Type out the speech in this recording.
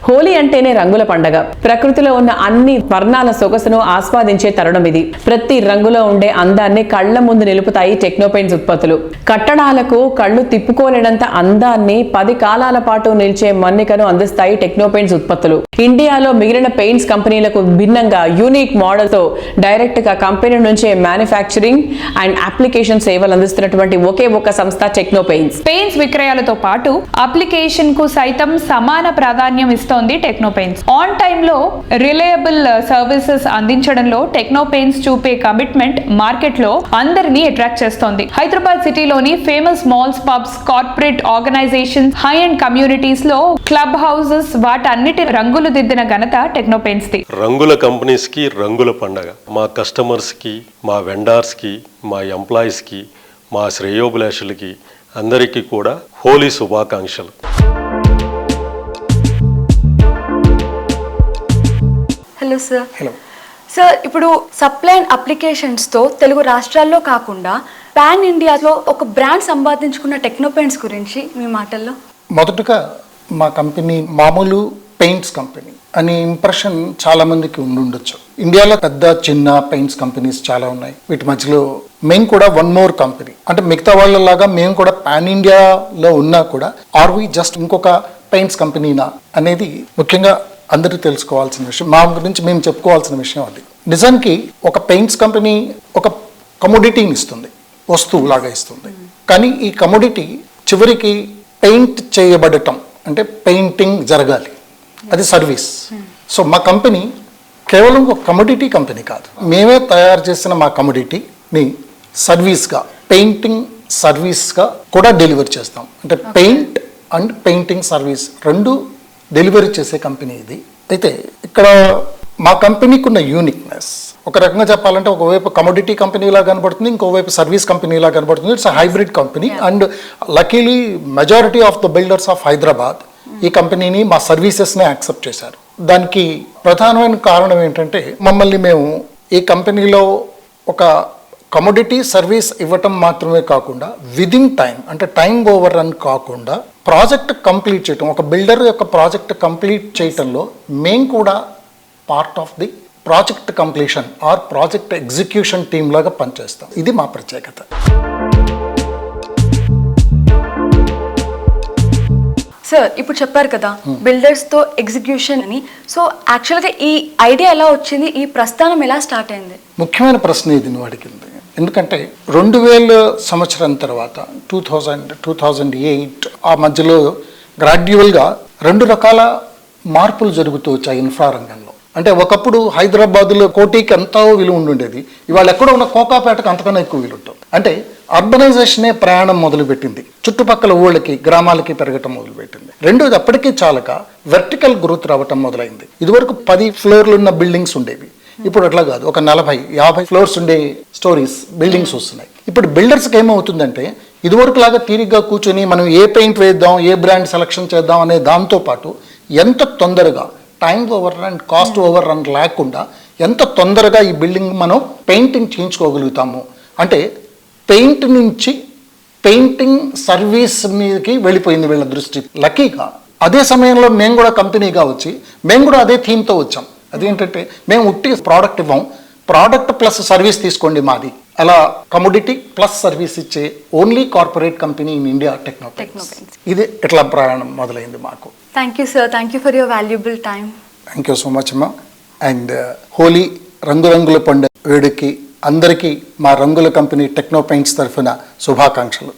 హోలీ అంటేనే రంగుల పండగ. ప్రకృతిలో ఉన్న అన్ని వర్ణాల సొగసును ఆస్వాదించే తరుణం ఇది. ప్రతి రంగులో ఉండే అందాన్ని కళ్ల ముందు నిలుపుతాయి టెక్నో పెయింట్స్ ఉత్పత్తులు. కట్టడాలకు కళ్ళు తిప్పుకోలేనంత అందాన్ని 10 కాలాల పాటు నిలిచే మన్నికను అందిస్తాయి టెక్నో పెయింట్స్ ఉత్పత్తులు. ఇండియాలో మిగిలిన పెయింట్స్ కంపెనీలకు భిన్నంగా యూనిక్ మోడల్ తో డైరెక్ట్ గా కంపెనీ నుంచే మ్యానుఫ్యాక్చరింగ్ అండ్ అప్లికేషన్ సేవలు అందిస్తున్నటువంటి ఒకే ఒక సంస్థ టెక్నో పెయింట్స్. పెయింట్స్ విక్రయాలతో పాటు అప్లికేషన్ కు సైతం సమాన ప్రాధాన్యం ఇస్తోంది టెక్నో పెయింట్స్. ఆన్ టైమ్ లో రిలయబుల్ సర్వీసెస్ అందించడంలో టెక్నో పెయింట్స్ చూపే కమిట్మెంట్ మార్కెట్ లో అందరినీ అట్రాక్ట్ చేస్తోంది. హైదరాబాద్ సిటీలోని famous malls, pubs, corporate organisations, high end communities లో క్లబ్ హౌసెస్ వాటన్నిటి రంగులు దిద్దిన ఘనత టెక్నో పెయింట్స్ ది. రంగుల కంపెనీస్ కి రంగుల పండగ. మా కస్టమర్స్ కి, మా వెండర్స్ కి, మా ఎంప్లాయీస్ కి, మా శ్రేయోభిలాషులకి అందరికీ కూడా హోలీ శుభాకాంక్షలు. Hello sir. హలో సార్, ఇప్పుడు సప్లై అండ్ అప్లికేషన్స్తో తెలుగు రాష్ట్రాల్లో కాకుండా పాన్ ఇండియాలో ఒక బ్రాండ్ సంపాదించుకున్న టెక్నో పెయింట్స్ గురించి మీ మాటల్లో. మొదటగా మా కంపెనీ మామూలు పెయింట్స్ కంపెనీ అనే ఇంప్రెషన్ చాలా మందికి ఉండొచ్చు. ఇండియాలో పెద్ద చిన్న పెయింట్స్ కంపెనీస్ చాలా ఉన్నాయి. వీటి మధ్యలో మేము కూడా వన్ మోర్ కంపెనీ. అంటే మిగతా వాళ్ళలాగా మేము కూడా పాన్ ఇండియాలో ఉన్నా కూడా ఆర్ వి జస్ట్ ఇంకొక పెయింట్స్ కంపెనీనా అనేది ముఖ్యంగా అందరూ తెలుసుకోవాల్సిన విషయం. మా గురించి మేము చెప్పుకోవాల్సిన విషయం అది. నిజానికి ఒక పెయింట్స్ కంపెనీ ఒక కమోడిటీని ఇస్తుంది, వస్తువులాగా ఇస్తుంది. కానీ ఈ కమోడిటీ చివరికి పెయింట్ చేయబడటం అంటే పెయింటింగ్ జరగాలి, అది సర్వీస్. సో మా కంపెనీ కేవలం ఒక కమోడిటీ కంపెనీ కాదు. మేమే తయారు చేసిన మా కమోడిటీని సర్వీస్గా, పెయింటింగ్ సర్వీస్గా కూడా డెలివరీ చేస్తాం. అంటే పెయింట్ అండ్ పెయింటింగ్ సర్వీస్ రెండు డెలివరీ చేసే కంపెనీ ఇది. అయితే ఇక్కడ మా కంపెనీకి ఉన్న యూనిక్నెస్ ఒక రకంగా చెప్పాలంటే ఒకవైపు కమోడిటీ కంపెనీలా కనబడుతుంది, ఇంకోవైపు సర్వీస్ కంపెనీలా కనబడుతుంది. It's hybrid company. And luckily majority of the builders of Hyderabad ఈ కంపెనీని మా సర్వీసెస్ని యాక్సెప్ట్ చేశారు. దానికి ప్రధానమైన కారణం ఏంటంటే మమ్మల్ని మేము ఈ కంపెనీలో ఒక కమోడిటీ సర్వీస్ ఇవ్వటం మాత్రమే కాకుండా విదిన్ టైం, అంటే టైం ఓవర్ రన్ కాకుండా ప్రాజెక్ట్ కంప్లీట్ చేయటం, ఒక బిల్డర్ యొక్క ప్రాజెక్ట్ కంప్లీట్ చేయటంలో మేము కూడా part of the project completion or project execution team లాగా పనిచేస్తాం. ఇది మా ప్రత్యేకత. సార్, ఇప్పుడు చెప్పారు కదా బిల్డర్స్తో ఎగ్జిక్యూషన్ అని. సో యాక్చువల్గా ఈ ఐడియా ఎలా వచ్చింది, ఈ ప్రస్థానం ఎలా స్టార్ట్ అయింది? ముఖ్యమైన ప్రశ్న ఇది నువ్వు అడిగింది. ఎందుకంటే 2000 సంవత్సరం తర్వాత 2008 ఆ మధ్యలో గ్రాడ్యువల్గా 2 రకాల మార్పులు జరుగుతూ వచ్చాయి ఇన్ఫ్రా రంగంలో. అంటే ఒకప్పుడు హైదరాబాద్లో కోటికి ఎంతో విలువ ఉండుండేది, ఇవాళ ఎక్కడో ఉన్న కోకాపేటకు అంతకన్నా ఎక్కువ విలువ ఉంటుంది. అంటే అర్బనైజేషనే ప్రయాణం మొదలుపెట్టింది, చుట్టుపక్కల ఊళ్ళకి గ్రామాలకి పెరగటం మొదలుపెట్టింది. రెండోది అప్పటికీ చాలక వెర్టికల్ గ్రోత్ రావటం మొదలైంది. ఇదివరకు 10 ఫ్లోర్లు ఉన్న బిల్డింగ్స్ ఉండేవి, ఇప్పుడు అట్లా కాదు, ఒక 40-50 ఫ్లోర్స్ ఉండే స్టోరీస్ బిల్డింగ్స్ వస్తున్నాయి. ఇప్పుడు బిల్డర్స్కి ఏమవుతుందంటే ఇదివరకు లాగా తీరిగ్గా కూర్చొని మనం ఏ పెయింట్ వేద్దాం, ఏ బ్రాండ్ సెలెక్షన్ చేద్దాం అనే దాంతోపాటు ఎంత తొందరగా time over run, cost over run లేకుండా ఎంత తొందరగా ఈ బిల్డింగ్ మనం పెయింటింగ్ చేయించుకోగలుగుతాము అంటే పెయింట్ నుంచి పెయింటింగ్ సర్వీస్ మీదకి వెళ్ళిపోయింది వీళ్ళ దృష్టి. లక్కీగా అదే సమయంలో మేము కూడా కంపెనీగా వచ్చి మేము కూడా అదే థీమ్తో వచ్చాం. అదేంటంటే మేము ఉట్టి ప్రోడక్ట్ ఇవ్వం, ప్రోడక్ట్ ప్లస్ సర్వీస్ తీసుకోండి మాది. అలా కమోడిటీ ప్లస్ సర్వీస్ ఇచ్చే only corporate company in India techno paints. ఇది ఇట్లా ప్రయాణం మొదలైంది మాకు. Thank you sir, thank you for your valuable time. Thank you so much అమ్మా. అండ్ హోలీ రంగురంగుల పండుగ వేడుకి అందరికీ మా రంగుల కంపెనీ టెక్నో పెయింట్స్ తరఫున శుభాకాంక్షలు.